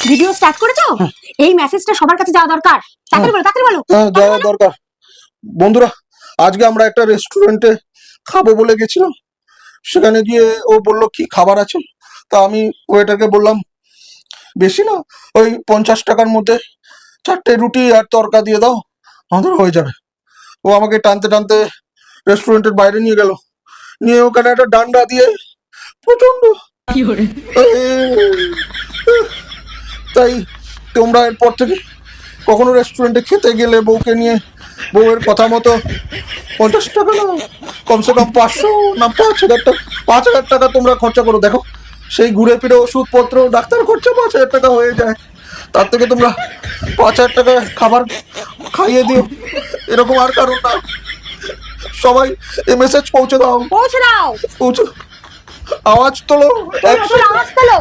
Video start করেছো? এই মেসেজটা সবার কাছে যাওয়া দরকার। তাড়াতাড়ি বলো। হ্যাঁ, যাওয়া দরকার। বন্ধুরা, আজকে আমরা একটা রেস্টুরেন্টে খাবো বলে গেছিলাম। সেখানে গিয়ে ও বললো কি খাবার আছে, তা আমি ওয়েটারকে বললাম বেশি না, ওই 50 টাকার মধ্যে 4টে রুটি আর তরকা দিয়ে দাও, আমাদের হয়ে যাবে। ও আমাকে টানতে টানতে রেস্টুরেন্টের বাইরে নিয়ে গেল, নিয়ে ওখানে একটা ডান্ডা দিয়ে প্রচন্ড তাই তোমরা এরপর থেকে কখনো রেস্টুরেন্টে খেতে গেলে বউকে নিয়ে বউয়ের কথা মতো 50 টাকা না, কমসে কম 500 না 5,000 টাকা তোমরা খরচা করো। দেখো, সেই ঘুরে ফিরে ওষুধপত্র ডাক্তার খরচা 5,000 টাকা হয়ে যায়। তার থেকে তোমরা 5,000 টাকা খাবার খাইয়ে দিও, এরকম আর কারণ না। সবাই এই মেসেজ পৌঁছে দাও, পৌঁছে, আওয়াজ তোলো, আওয়াজ তোলো।